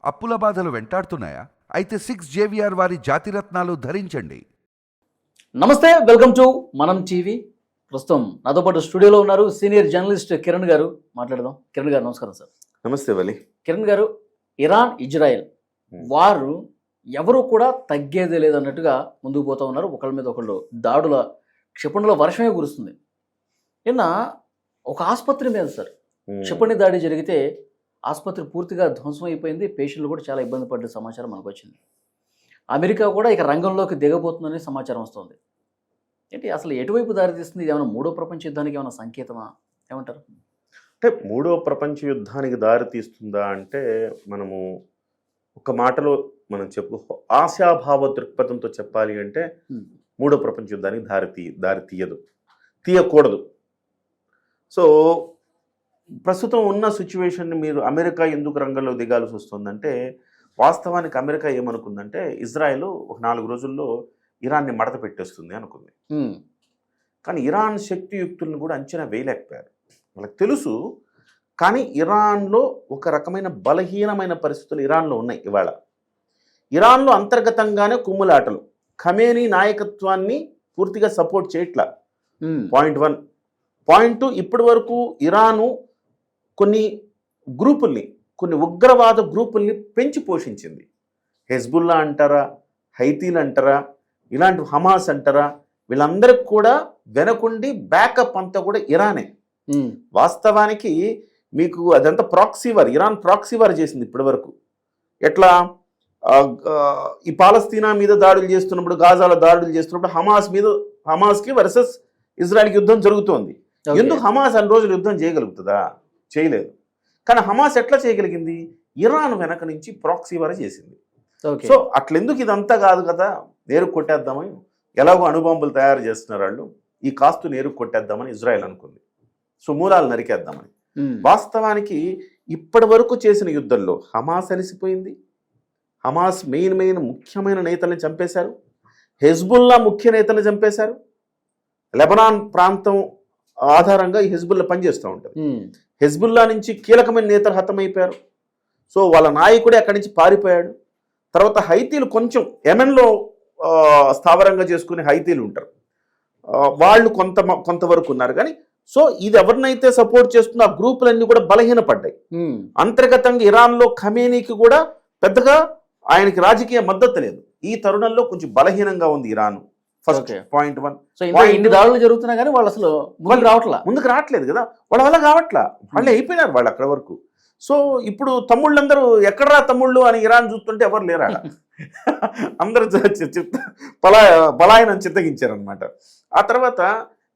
అప్పుల బాధలు వెంటాడుతున్నాయా? అయితే 6 JVR వారి జాతిరత్నాలు ధరించండి. నమస్తే, వెల్కమ్ టు మనం టీవీ. ప్రస్తుతం నాతో పాటు స్టూడియోలో ఉన్నారు సీనియర్ జర్నలిస్ట్ కిరణ్ గారు. మాట్లాడదాం. కిరణ్ గారు నమస్కారం సార్. నమస్తే వలి. కిరణ్ గారు, ఇరాన్ ఇజ్రాయెల్ వారు ఎవరు కూడా తగ్గేదే లేదన్నట్టుగా ముందుకు పోతూ ఉన్నారు. ఒకళ్ళ మీద ఒకళ్ళు దాడుల క్షిపణుల వర్షమే కురుస్తుంది. నిన్న ఒక ఆసుపత్రి మీద సార్ క్షిపణి దాడి జరిగితే ఆసుపత్రి పూర్తిగా ధ్వంసం అయిపోయింది. పేషెంట్లు కూడా చాలా ఇబ్బంది పడ్డ సమాచారం మనకు వచ్చింది. అమెరికా కూడా ఇక రంగంలోకి దిగబోతుందని సమాచారం వస్తుంది. ఏంటి అసలు ఎటువైపు దారితీస్తుంది? ఇది ఏమైనా మూడో ప్రపంచ యుద్ధానికి ఏమైనా సంకేతమా? ఏమంటారు? అంటే మూడో ప్రపంచ యుద్ధానికి దారి తీస్తుందా అంటే మనము ఒక మాటలో మనం ఆశాభావ దృక్పథంతో చెప్పాలి అంటే మూడో ప్రపంచ యుద్ధానికి దారి తీయకూడదు. సో ప్రస్తుతం ఉన్న సిచ్యువేషన్ని మీరు అమెరికా ఎందుకు రంగంలో దిగాల్సి వస్తుందంటే, వాస్తవానికి అమెరికా ఏమనుకుందంటే ఇజ్రాయెల్ ఒక 4 రోజుల్లో ఇరాన్ని మడత పెట్టేస్తుంది అనుకుంది. కానీ ఇరాన్ శక్తియుక్తులను కూడా అంచనా వేయలేకపోయారు. వాళ్ళకి తెలుసు, కానీ ఇరాన్లో ఒక రకమైన బలహీనమైన పరిస్థితులు ఇరాన్లో ఉన్నాయి. ఇవాళ ఇరాన్లో అంతర్గతంగానే కుమ్ములాటలు. ఖమేనీ నాయకత్వాన్ని పూర్తిగా సపోర్ట్ చేయట్లా. పాయింట్ 1. పాయింట్ 2, ఇప్పటి వరకు ఇరాను కొన్ని ఉగ్రవాద గ్రూపుల్ని పెంచి పోషించింది. హెజ్బుల్లా అంటారా, హైతీలు అంటారా, ఇలాంటి హమాస్ అంటారా, వీళ్ళందరికి కూడా వెనకుండి బ్యాకప్ అంతా కూడా ఇరానే. వాస్తవానికి మీకు అదంతా ప్రాక్సీవార్, ఇరాన్ ప్రాక్సీవార్ చేసింది ఇప్పటి వరకు. ఎట్లా ఈ పాలస్తీనా మీద దాడులు చేస్తున్నప్పుడు, గాజాలో దాడులు చేస్తున్నప్పుడు హమాస్కి వర్సెస్ ఇజ్రాయెల్కి యుద్ధం జరుగుతోంది. ఎందుకు హమాస్ అన్ని రోజులు యుద్ధం చేయగలుగుతుందా? చేయలేదు. కానీ హమాస్ ఎట్లా చేయగలిగింది? ఇరాన్ వెనక నుంచి ప్రాక్సీవార్ చేసింది. సో అట్లెందుకు ఇదంతా కాదు కదా, నేరు కొట్టేద్దామని, ఎలాగో అణుబాంబులు తయారు చేస్తున్నారు వాళ్ళు, ఈ కాస్తు నేరు కొట్టేద్దామని ఇజ్రాయెల్ అనుకుంది. సో మూలాలు నరికేద్దామని. వాస్తవానికి ఇప్పటి వరకు చేసిన యుద్ధంలో హమాస్ అలిసిపోయింది. హమాస్ ముఖ్యమైన నేతల్ని చంపేశారు. హెజ్బుల్లా ముఖ్య నేతల్ని చంపేశారు. లెబనాన్ ప్రాంతం ఆధారంగా ఈ హెజ్బుల్లా పనిచేస్తూ ఉంటుంది. హెజ్బుల్లా నుంచి కీలకమైన నేతలు హతమైపోయారు. సో వాళ్ళ నాయకుడే అక్కడి నుంచి పారిపోయాడు. తర్వాత హైతీలు కొంచెం యెమెన్లో స్థావరంగా చేసుకునే హైతీలు ఉంటారు, వాళ్ళు కొంతవరకు ఉన్నారు. కానీ సో ఇది ఎవరినైతే సపోర్ట్ చేస్తుందో ఆ గ్రూపులన్నీ కూడా బలహీనపడ్డాయి. అంతర్గతంగా ఇరాన్లో ఖమేనీకి కూడా పెద్దగా ఆయనకి రాజకీయ మద్దతు లేదు. ఈ తరుణంలో కొంచెం బలహీనంగా ఉంది ఇరాన్. First point 1. ఇన్ని దాడులు జరుగుతున్నా కానీ వాళ్ళు అసలు ముందుకు రావట్లేదు కదా, వాళ్ళ వల్ల కావట్లా. వాళ్ళే అయిపోయినారు వాళ్ళు అక్కడ వరకు. సో ఇప్పుడు తమ్ముళ్ళందరూ ఎక్కడరా తమ్ముళ్ళు అని ఇరాన్ చూస్తుంటే ఎవరు లేరా, అందరూ పలాయనం చిత్తగించారనమాట. ఆ తర్వాత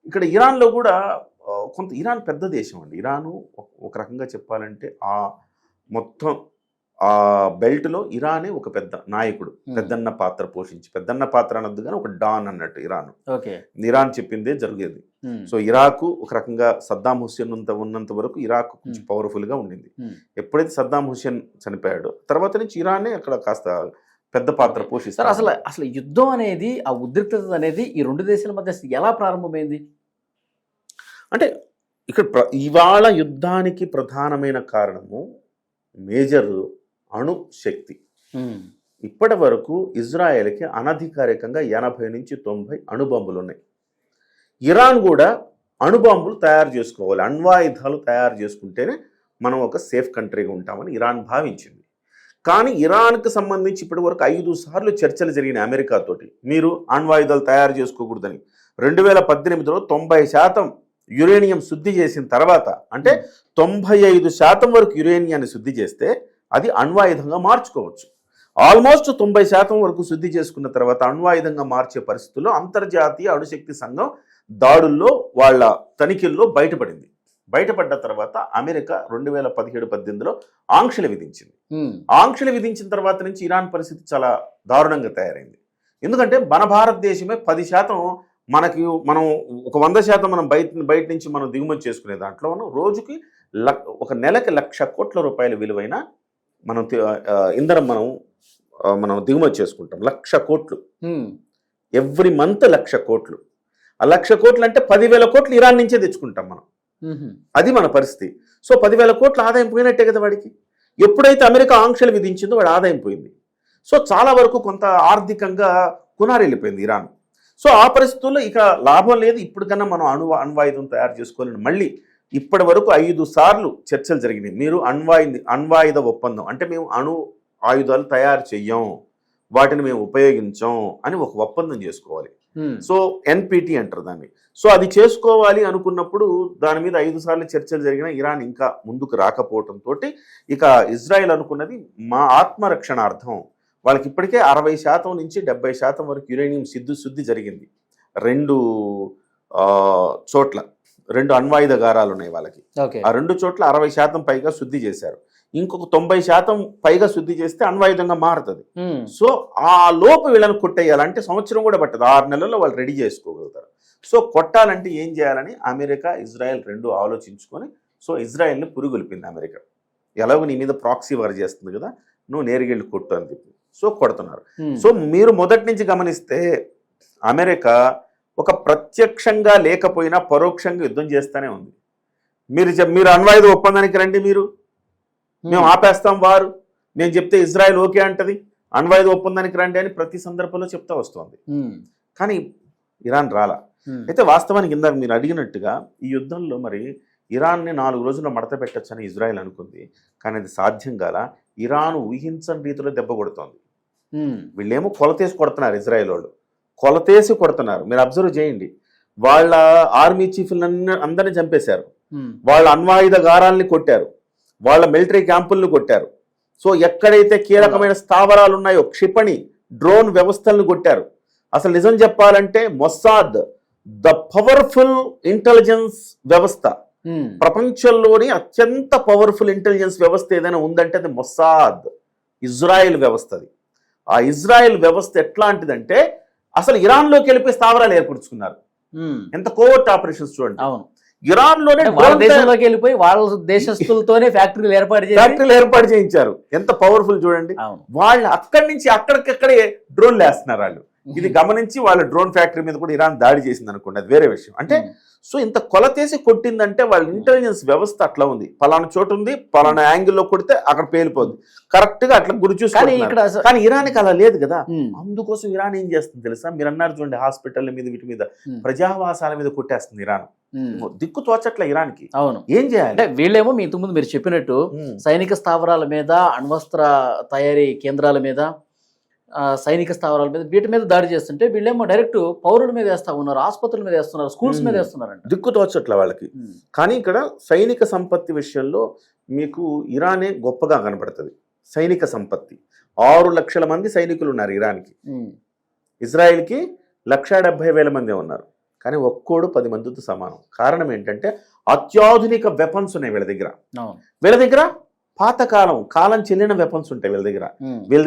ఇక్కడ ఇరాన్లో కూడా ఇరాన్ పెద్ద దేశం అండి. ఇరాను ఒక రకంగా చెప్పాలంటే ఆ మొత్తం ఆ బెల్ట్లో ఇరానే ఒక పెద్ద నాయకుడు, పెద్దన్న పాత్ర పెద్దన్న పాత్ర అనద్దు కానీ ఒక డాన్ అన్నట్టు ఇరాన్ చెప్పిందే జరిగేది. సో ఇరాక్ ఒక రకంగా సద్దాం హుస్సేన్ ఉన్నంత వరకు ఇరాక్ కొంచెం పవర్ఫుల్ గా ఉండింది. ఎప్పుడైతే సద్దాం హుస్సేన్ చనిపోయాడో తర్వాత నుంచి ఇరానే అక్కడ కాస్త పెద్ద పాత్ర పోషిస్తారు. అసలు యుద్ధం అనేది, ఆ ఉద్రిక్తత అనేది ఈ రెండు దేశాల మధ్య ఎలా ప్రారంభమైంది అంటే, ఇక్కడ ఇవాళ యుద్ధానికి ప్రధానమైన కారణము మేజర్ అణు శక్తి. ఇప్పటి వరకు ఇజ్రాయెల్కి అనధికారికంగా 80 నుంచి 90 అణుబాంబులు ఉన్నాయి. ఇరాన్ కూడా అణుబాంబులు తయారు చేసుకోవాలి, అణ్వాయుధాలు తయారు చేసుకుంటేనే మనం ఒక సేఫ్ కంట్రీగా ఉంటామని ఇరాన్ భావించింది. కానీ ఇరాన్కి సంబంధించి ఇప్పటి వరకు 5 సార్లు చర్చలు జరిగినాయి అమెరికాతోటి, మీరు అణ్వాయుధాలు తయారు చేసుకోకూడదని. 2018లో 90% యురేనియం శుద్ధి చేసిన తర్వాత, అంటే 95% వరకు యురేనియాన్ని శుద్ధి చేస్తే అది అణ్వాయుధంగా మార్చుకోవచ్చు. ఆల్మోస్ట్ 90% వరకు శుద్ధి చేసుకున్న తర్వాత అణ్వాయుధంగా మార్చే పరిస్థితుల్లో అంతర్జాతీయ అణుశక్తి సంఘం దాడుల్లో వాళ్ళ తనిఖీల్లో బయటపడ్డ తర్వాత అమెరికా 2017-18లో ఆంక్షలు విధించింది. ఆంక్షలు విధించిన తర్వాత నుంచి ఇరాన్ పరిస్థితి చాలా దారుణంగా తయారైంది. ఎందుకంటే మన భారతదేశమే 10% మనం ఒక 100% మనం బయట నుంచి మనం దిగుమతి చేసుకునే దాంట్లో మనం రోజుకి ఒక నెలకి 1,00,000 కోట్ల రూపాయల విలువైన మనం ఇంధనం మనం దిగుమతి చేసుకుంటాం. 1,00,000 కోట్లు ఎవ్రీ మంత్. 1,00,000 కోట్లు. ఆ 1,00,000 కోట్లు అంటే 10,000 కోట్లు ఇరాన్ నుంచే తెచ్చుకుంటాం మనం. అది మన పరిస్థితి. సో 10,000 కోట్ల ఆదాయం పోయినట్టే కదా వాడికి. ఎప్పుడైతే అమెరికా ఆంక్షలు విధించిందో వాడు ఆదాయం పోయింది. సో చాలా వరకు కొంత ఆర్థికంగా కునారెళ్ళిపోయింది ఇరాన్. సో ఆ పరిస్థితుల్లో ఇక లాభం లేదు, ఇప్పటికన్నా మనం అణ్వాయుధం తయారు చేసుకోవాలని మళ్ళీ ఇప్పటి వరకు 5 సార్లు చర్చలు జరిగినాయి. మీరు అణ్వాయుధ ఒప్పందం అంటే మేము అణు ఆయుధాలు తయారు చెయ్యం, వాటిని మేము ఉపయోగించాం అని ఒక ఒప్పందం చేసుకోవాలి. సో ఎన్పిటి అంటారు దాన్ని. సో అది చేసుకోవాలి అనుకున్నప్పుడు దాని మీద 5 సార్లు చర్చలు జరిగినా ఇరాన్ ఇంకా ముందుకు రాకపోవడంతో ఇక ఇజ్రాయెల్ అనుకున్నది మా ఆత్మరక్షణార్థం వాళ్ళకి ఇప్పటికే 60% నుంచి 70% వరకు యురేనియం శుద్ధి జరిగింది. 2 చోట్ల 2 అణ్వాయుధగారాలు ఉన్నాయి వాళ్ళకి. ఆ 2 చోట్ల 60% పైగా శుద్ధి చేశారు. ఇంకొక 90% పైగా శుద్ధి చేస్తే అణ్వాయుధంగా మారుతుంది. సో ఆ లోపు వీళ్ళని కొట్టేయాలంటే సంవత్సరం కూడా పట్టదు, 6 నెలల్లో వాళ్ళు రెడీ చేసుకోగలుగుతారు. సో కొట్టాలంటే ఏం చేయాలని అమెరికా ఇజ్రాయెల్ 2 ఆలోచించుకొని సో ఇజ్రాయెల్ని పురుగొల్పింది అమెరికా. ఎలాగో నీ మీద ప్రాక్సీ వార్ చేస్తుంది కదా, నువ్వు నేరుగెళ్ళి కొట్టు అని చెప్పి సో కొడుతున్నారు. సో మీరు మొదటి నుంచి గమనిస్తే అమెరికా ఒక ప్రత్యక్షంగా లేకపోయినా పరోక్షంగా యుద్ధం చేస్తూనే ఉంది. మీరు అణ్వాయుధ ఒప్పందానికి రండి, మేము ఆపేస్తాం వారు, నేను చెప్తే ఇజ్రాయెల్ ఓకే అంటది, అణ్వాయుధ ఒప్పందానికి రండి అని ప్రతి సందర్భంలో చెప్తా వస్తుంది. కానీ ఇరాన్ రాలా. అయితే వాస్తవానికి ఇందాక మీరు అడిగినట్టుగా ఈ యుద్ధంలో మరి ఇరాన్ని 4 రోజుల్లో మడత పెట్టచ్చని ఇజ్రాయెల్ అనుకుంది, కానీ అది సాధ్యం కాల. ఇరాన్ ఊహించని రీతిలో దెబ్బ కొడుతోంది. వీళ్ళేమో కొలతేసి కొడుతున్నారు, ఇజ్రాయెల్ వాళ్ళు కొలతేసి కొడుతున్నారు. మీరు అబ్జర్వ్ చేయండి, వాళ్ళ ఆర్మీ చీఫ్లను అందరినీ చంపేశారు, వాళ్ళ అణ్వాయుధ గారాల్ని కొట్టారు, వాళ్ళ మిలిటరీ క్యాంపులను కొట్టారు. సో ఎక్కడైతే కీలకమైన స్థావరాలు ఉన్నాయో క్షిపణి డ్రోన్ వ్యవస్థలను కొట్టారు. అసలు నిజం చెప్పాలంటే మొస్సాద్ ద పవర్ఫుల్ ఇంటెలిజెన్స్ వ్యవస్థ, ప్రపంచంలోని అత్యంత పవర్ఫుల్ ఇంటెలిజెన్స్ వ్యవస్థ ఏదైనా ఉందంటే అది మొస్సాద్ ఇజ్రాయెల్ వ్యవస్థది. ఆ ఇజ్రాయెల్ వ్యవస్థ ఎట్లాంటిదంటే అసలు ఇరాన్లోకి వెళ్ళిపోయి స్థావరాలు ఏర్పరుచుకున్నారు. ఎంత కోవర్ట్ ఆపరేషన్స్ చూడండి. ఇరాన్ లోనే వాళ్ళ దేశంలోకి వెళ్ళిపోయి వాళ్ళ దేశస్తులతోనే ఫ్యాక్టరీలు ఏర్పాటు చేయించారు. ఎంత పవర్ఫుల్ చూడండి. వాళ్ళు అక్కడి నుంచి అక్కడికక్కడే డ్రోన్లు వేస్తున్నారు వాళ్ళు. ఇది గమనించి వాళ్ళ డ్రోన్ ఫ్యాక్టరీ మీద కూడా ఇరాన్ దాడి చేసింది అనుకోండి, అది వేరే విషయం. అంటే సో ఇంత కొలతేసి కొట్టిందంటే వాళ్ళ ఇంటెలిజెన్స్ వ్యవస్థ అట్లా ఉంది. పలానా చోటు ఉంది, పలానా యాంగిల్లో కొడితే అక్కడ పేలిపోద్ది, కరెక్ట్ గా అట్లా గురి చూసుకొని. కానీ ఇరాన్కి అలా లేదు కదా. అందుకోసం ఇరాన్ ఏం చేస్తుంది తెలుసా, మీరు అన్నారు చూడండి, హాస్పిటల్ మీద వీటి మీద ప్రజావాసాల మీద కొట్టేస్తుంది ఇరాన్. దిక్కు తోచట్ల ఇరాన్కి. అవును, ఏం చేయాలి అంటే వీళ్ళేమో మీ ఇంతకుముందు మీరు చెప్పినట్టు సైనిక స్థావరాల మీద, అణ్వస్త్ర తయారీ కేంద్రాల మీద, సైనిక స్థావరాల మీద, వీటి మీద దాడి చేస్తుంటే వీళ్ళేమో డైరెక్ట్ పౌరుల మీద వేస్తా ఉన్నారు, ఆసుపత్రుల మీద వేస్తున్నారు, స్కూల్స్ మీద వేస్తున్నారంట. దిక్కు తోచట్ల వాళ్ళకి. కానీ ఇక్కడ సైనిక సంపత్తి విషయంలో మీకు ఇరానే గొప్పగా కనబడుతుంది. సైనిక సంపత్తి 6 లక్షల మంది సైనికులు ఉన్నారు ఇరాన్కి. ఇజ్రాయెల్కి 1,70,000 మంది ఉన్నారు. కానీ ఒక్కోడు 10 మందితో సమానం. కారణం ఏంటంటే అత్యాధునిక వెపన్స్ ఉన్నాయి వీళ్ళ దగ్గర. వీళ్ళ దగ్గర కాలం చెల్లిన వెపన్స్ ఉంటాయి వీళ్ళ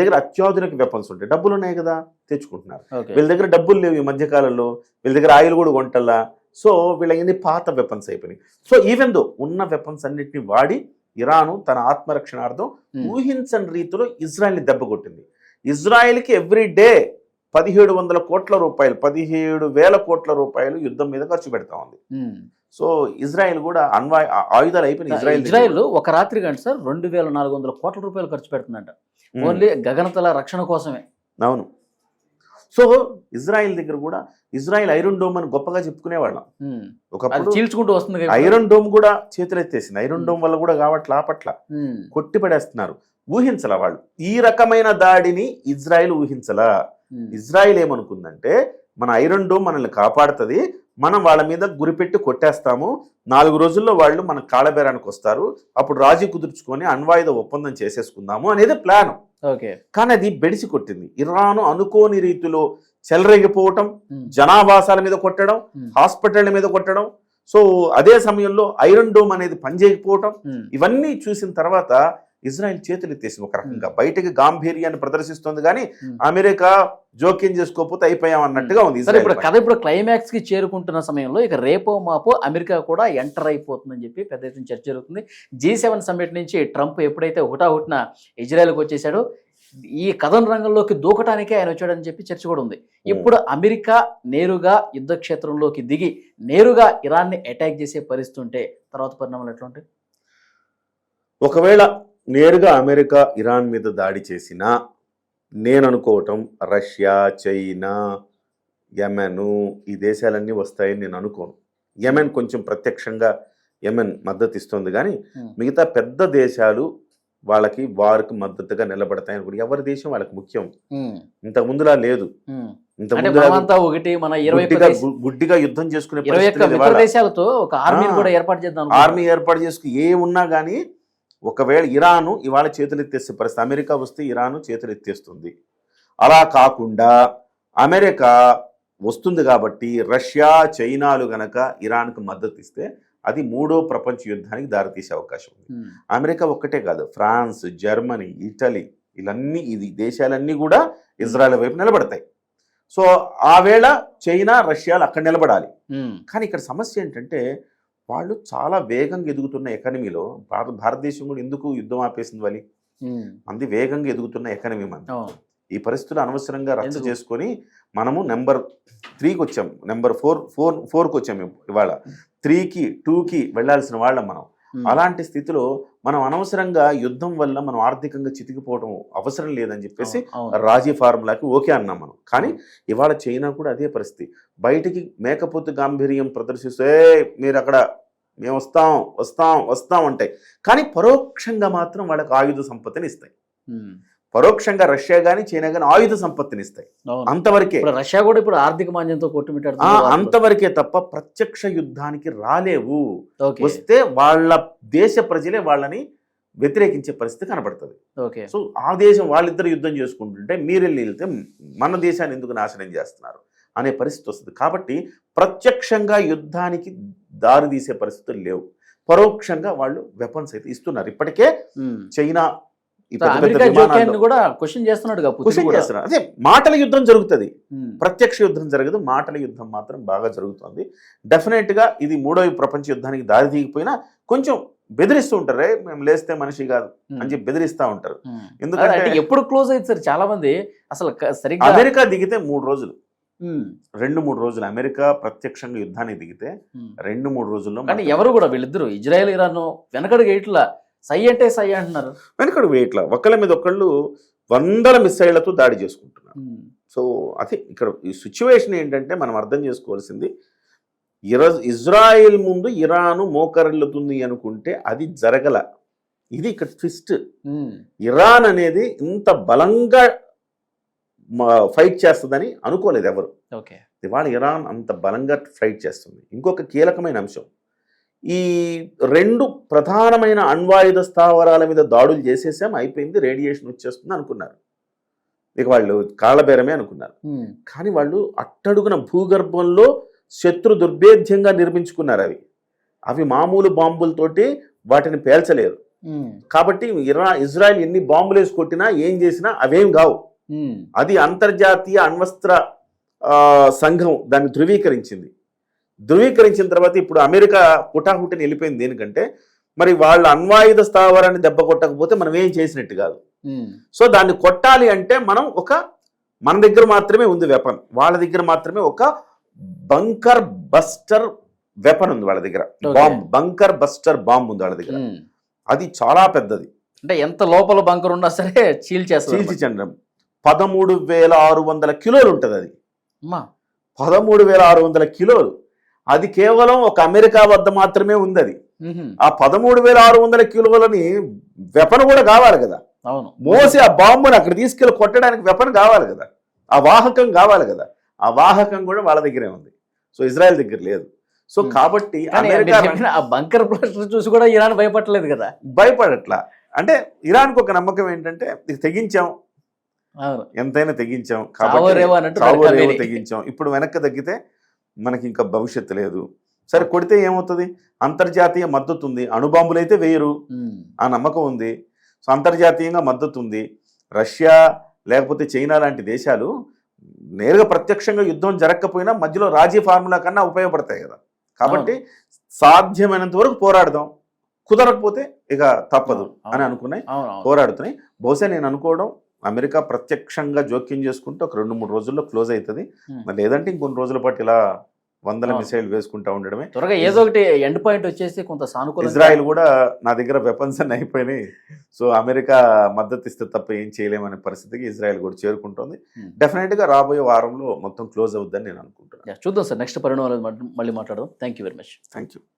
దగ్గర అత్యాధునిక వెపన్స్ ఉంటాయి. డబ్బులు ఉన్నాయి కదా, తెచ్చుకుంటున్నారు. వీళ్ళ దగ్గర డబ్బులు లేవు ఈ మధ్యకాలంలో, వీళ్ళ దగ్గర ఆయిల్ కూడా కొంటల్లా. సో వీళ్ళ పాత వెపన్స్ అయిపోయినాయి. సో ఈవెన్ దో ఉన్న వెపన్స్ అన్నిటిని వాడి ఇరాను తన ఆత్మరక్షణార్థం ఊహించని రీతిలో ఇజ్రాయెల్ని దెబ్బ కొట్టింది. ఇజ్రాయెల్కి ఎవ్రీ డే 1,700 కోట్ల రూపాయలు, 17,000 కోట్ల రూపాయలు యుద్ధం మీద ఖర్చు పెడతా ఉంది. సో ఇజ్రాయెల్ కూడా ఆయుధాలు అయిపోయినాయి. ఇజ్రాయెల్ ఒక రాత్రి గంట సార్ 2,400 కోట్ల రూపాయలు ఖర్చు పెడుతుందంట, ఓన్లీ గగనతల రక్షణ కోసమే. అవును. సో ఇజ్రాయెల్ దగ్గర కూడా ఇజ్రాయెల్ ఐరన్ డోమ్ అని గొప్పగా చెప్పుకునేవాళ్ళం. ఒకప్పుడు చీల్చుకుంటూ వస్తుంది. ఐరన్ డోమ్ కూడా చేతులెత్తేసింది. ఐరన్ డోమ్ వల్ల కూడా కావట్లా పట్ల కొట్టి పడేస్తున్నారు. ఊహించలా వాళ్ళు ఈ రకమైన దాడిని. ఇజ్రాయెల్ ఊహించలా. ఇజ్రాయెల్ ఏమనుకుందంటే మన ఐరన్ డోమ్ మనల్ని కాపాడుతుంది, మనం వాళ్ళ మీద గురిపెట్టి కొట్టేస్తాము, 4 రోజుల్లో వాళ్ళు మన కాళ్ళబేరానికి వస్తారు, అప్పుడు రాజీ కుదుర్చుకొని అణ్వాయుధ ఒప్పందం చేసేసుకుందాము అనేది ప్లాన్. కానీ అది బెడిసి కొట్టింది. ఇరాను అనుకోని రీతిలో చెలరేగిపోవటం, జనావాసాల మీద కొట్టడం, హాస్పిటల్ మీద కొట్టడం. సో అదే సమయంలో ఐరన్ డోమ్ అనేది పనిచేయకపోవటం, ఇవన్నీ చూసిన తర్వాత ఇజ్రాయెల్ చేతులు ఎత్తేసింది. ఒక రకంగా బయటకి గాంభీర్యాన్ని ప్రదర్శిస్తుంది, కానీ అమెరికా జోక్యం చేసుకోకపోతే అయిపోయాం అన్నట్టుగా ఉంది. ఇప్పుడు క్లైమాక్స్ కి చేరుకుంటున్న సమయంలో ఇక రేపో మాపో అమెరికా కూడా ఎంటర్ అయిపోతుందని చెప్పి పెద్ద ఎత్తున చర్చ జరుగుతుంది. G7 సమ్మిట్ నుంచి ట్రంప్ ఎప్పుడైతే హుటాహుటిన ఇజ్రాయెల్కి వచ్చేసాడో ఈ కథన రంగంలోకి దూకటానికే ఆయన వచ్చాడని చెప్పి చర్చ కూడా ఉంది. ఇప్పుడు అమెరికా నేరుగా యుద్ధ క్షేత్రంలోకి దిగి నేరుగా ఇరాన్ని అటాక్ చేసే పరిస్థితి ఉంటే తర్వాత పరిణామాలు ఎట్లా ఉంటాయి? ఒకవేళ నేరుగా అమెరికా ఇరాన్ మీద దాడి చేసినా నేను అనుకోవటం రష్యా, చైనా, యెమెన్ ఈ దేశాలన్నీ వస్తాయని నేను అనుకోను. యెమెన్ కొంచెం ప్రత్యక్షంగా యెమెన్ మద్దతు ఇస్తుంది, కానీ మిగతా పెద్ద దేశాలు వాళ్ళకి వారికి మద్దతుగా నిలబడతాయని కూడా ఎవరి దేశం వాళ్ళకి ముఖ్యం. ఇంతకు ముందులా లేదు. ఇంతకు అంటే ముందులా మనమంతా ఒకటి మన 21 గుడ్డిగా యుద్ధం చేసుకునే 21 పరిస్థితి లేదు మిత్ర ఇవాళ. దేశాలతో ఒక ఆర్మీని కూడా ఏర్పాటు చేద్దాం ఆర్మీ ఏర్పాటు చేసుకుని ఏ ఉన్నా కానీ ఒకవేళ ఇరాను ఇవాళ చేతులెత్తేసే పరిస్థితి, అమెరికా వస్తే ఇరాను చేతులెత్తేస్తుంది. అలా కాకుండా అమెరికా వస్తుంది కాబట్టి రష్యా, చైనాలు గనక ఇరాన్కు మద్దతు ఇస్తే అది 3వ ప్రపంచ యుద్ధానికి దారితీసే అవకాశం ఉంది. అమెరికా ఒక్కటే కాదు, ఫ్రాన్స్, జర్మనీ, ఇటలీ ఇది దేశాలన్నీ కూడా ఇజ్రాయెల్ వైపు నిలబడతాయి. సో ఆ వేళ చైనా, రష్యాలు అక్కడ నిలబడాలి. కానీ ఇక్కడ సమస్య ఏంటంటే వాళ్ళు చాలా వేగంగా ఎదుగుతున్న ఎకానమీలో భారతదేశం కూడా ఎందుకు యుద్ధం ఆపేసింది వాళ్ళు? మంది వేగంగా ఎదుగుతున్న ఎకానమీ మంది. ఈ పరిస్థితులు అనవసరంగా రచ్చ చేసుకొని మనము నెంబర్ 3కి వచ్చాం, నెంబర్ 4కి వచ్చాం. ఇవాళ 3కి 2కి వెళ్లాల్సిన వాళ్ళం మనం. అలాంటి స్థితిలో మనం అనవసరంగా యుద్ధం వల్ల మనం ఆర్థికంగా చితికిపోవడం అవసరం లేదని చెప్పేసి రాజీ ఫార్ములాకి ఓకే అన్నాం మనం. కానీ ఇవాళ చైనా కూడా అదే పరిస్థితి. బయటికి మేకపోతు గాంభీర్యం ప్రదర్శిస్తే మీరు అక్కడ మేము వస్తాం అంటే, కానీ పరోక్షంగా మాత్రం వాళ్ళకి ఆయుధ సంపత్తిని ఇస్తాయి. పరోక్షంగా రష్యా గానీ చైనా గానీ ఆయుధ సంపత్తిని ఇస్తాయి. అంతవరకే. రష్యా కూడా ఇప్పుడు ఆర్థిక మాంద్యంతో కొట్టుమిట్టాడు. అంతవరకే తప్ప ప్రత్యక్ష యుద్ధానికి రాలేవు. వస్తే వాళ్ళ దేశ ప్రజలే వాళ్ళని వ్యతిరేకించే పరిస్థితి కనబడుతుంది. సో ఆ దేశం వాళ్ళిద్దరు యుద్ధం చేసుకుంటుంటే మీరు వెళ్తే మన దేశాన్ని ఎందుకు నాశనం చేస్తున్నారు అనే పరిస్థితి వస్తుంది. కాబట్టి ప్రత్యక్షంగా యుద్ధానికి దారి తీసే పరిస్థితులు లేవు. పరోక్షంగా వాళ్ళు వెపన్స్ అయితే ఇస్తున్నారు. ఇప్పటికే చైనా క్వశ్చన్ చేస్తున్నాడు. అదే మాటల యుద్ధం జరుగుతుంది, ప్రత్యక్ష యుద్ధం జరగదు. మాటల యుద్ధం మాత్రం బాగా జరుగుతుంది. డెఫినెట్ గా ఇది 3వ ప్రపంచ యుద్ధానికి దారి తీయకపోయినా కొంచెం బెదిరిస్తూ ఉంటారు. మేము లేస్తే మనిషి కాదు అని చెప్పి బెదిరిస్తూ ఉంటారు. ఎందుకంటే ఎప్పుడు క్లోజ్ అవుతుంది సార్? చాలా మంది అసలు సరిగ్గా అమెరికా దిగితే 3 రోజులు 2-3 రోజులు అమెరికా ప్రత్యక్షంగా యుద్ధానికి దిగితే 2-3 రోజుల్లో ఎవరు కూడా వీళ్ళిద్దరు ఇజ్రాయెల్, ఇరాన్ వెనకడుగు ఇట్లా సై అంటే సై అంటున్నారు. వెనకడు వేయట్లా, ఒకళ్ళ మీద ఒకళ్ళు 100 మిసైళ్లతో దాడి చేసుకుంటున్నారు. సో అదే ఇక్కడ ఈ సిచ్యువేషన్ ఏంటంటే మనం అర్థం చేసుకోవాల్సింది, ఇజ్రాయిల్ ముందు ఇరాను మోకరిల్లుతుంది అనుకుంటే అది జరగల. ఇది ఇక్కడ ట్విస్ట్. ఇరాన్ అనేది ఇంత బలంగా ఫైట్ చేస్తుందని అనుకోలేదు ఎవరు. ఇవాళ ఇరాన్ అంత బలంగా ఫైట్ చేస్తుంది. ఇంకొక కీలకమైన అంశం, ఈ 2 ప్రధానమైన అణ్వాయుధ స్థావరాల మీద దాడులు చేసేసాం, అయిపోయింది, రేడియేషన్ వచ్చేస్తుంది అనుకున్నారు. ఇక వాళ్ళు కాళ్ళబేరమే అనుకున్నారు. కానీ వాళ్ళు అట్టడుగున భూగర్భంలో శత్రు దుర్భేద్యంగా నిర్మించుకున్నారు. అవి మామూలు బాంబులతోటి వాటిని పేల్చలేరు. కాబట్టి ఇజ్రాయెల్ ఎన్ని బాంబులు వేసి కొట్టినా ఏం చేసినా అవేం కావు. అది అంతర్జాతీయ అణ్వస్త్ర సంఘం దాన్ని ధృవీకరించిన తర్వాత ఇప్పుడు అమెరికా హుటాహుటిని వెళ్ళిపోయింది. దేనికంటే మరి వాళ్ళ అణ్వాయుధ స్థావరాన్ని దెబ్బ కొట్టకపోతే మనం ఏం చేసినట్టు కాదు. సో దాన్ని కొట్టాలి అంటే మన దగ్గర మాత్రమే ఉంది వెపన్, వాళ్ళ దగ్గర మాత్రమే ఒక బంకర్ బస్టర్ వెపన్ ఉంది. వాళ్ళ దగ్గర బంకర్ బస్టర్ బాంబ్ ఉంది వాళ్ళ దగ్గర. అది చాలా పెద్దది. అంటే ఎంత లోపల బంకర్ ఉన్నా సరే చీల్చి చంద్రం 13,600 కిలోలు ఉంటుంది. అది 13,600 కిలోలు. అది కేవలం ఒక అమెరికా వద్ద మాత్రమే ఉంది. అది ఆ 13,600 కిలోలని వెపన్ కూడా కావాలి కదా, మోసి ఆ బాంబుని అక్కడ తీసుకెళ్లి కొట్టడానికి వెపన్ కావాలి కదా, ఆ వాహకం కావాలి కదా. ఆ వాహకం కూడా వాళ్ళ దగ్గరే ఉంది. సో ఇజ్రాయెల్ దగ్గర లేదు. సో కాబట్టి అమెరికా బంకర్ చూసి కూడా ఇరాన్ భయపడలేదు కదా. భయపడట్లా. అంటే ఇరాన్కి ఒక నమ్మకం ఏంటంటే తెగించాం, ఎంతైనా తెగించాం కాబట్టి తెగించాం, ఇప్పుడు వెనక్కి తగ్గితే మనకి ఇంకా భవిష్యత్తు లేదు. సరే కొడితే ఏమవుతుంది? అంతర్జాతీయ మద్దతు ఉంది, అణుబాంబులు అయితే వేయరు, ఆ నమ్మకం ఉంది. సో అంతర్జాతీయంగా మద్దతు ఉంది. రష్యా లేకపోతే చైనా లాంటి దేశాలు నేరుగా ప్రత్యక్షంగా యుద్ధం జరగకపోయినా మధ్యలో రాజీ ఫార్ములా కన్నా ఉపయోగపడతాయి కదా. కాబట్టి సాధ్యమైనంత వరకు పోరాడదాం, కుదరకపోతే ఇక తప్పదు అని అనుకున్నాయి, పోరాడుతున్నాయి. బహుశా నేను అనుకోవడం అమెరికా ప్రత్యక్షంగా జోక్యం చేసుకుంటే ఒక 2-3 రోజుల్లో క్లోజ్ అవుతుంది. లేదంటే ఇంకొన్ని రోజుల పాటు ఇలా వందల అవును. మిసైల్ వేసుకుంటా ఉండడమే. త్వరగా ఏదో ఒకటి ఎండ్ పాయింట్ వచ్చేసి కొంత సానుకూల ఇజ్రాయెల్ కూడా నా దగ్గర వెపన్స్ అన్ని అయిపోయినాయి, సో అమెరికా మద్దతు ఇస్తే తప్ప ఏం చేయలేమనే పరిస్థితికి ఇజ్రాయెల్ కూడా చేరుకుంటుంది. డెఫినెట్ గా రాబోయే వారంలో మొత్తం క్లోజ్ అవుద్దని నేను అనుకుంటున్నాను. చూద్దాం సార్, నెక్స్ట్ పరిణామాలు మళ్ళీ మాట్లాడదాం. Thank you very much. Thank you.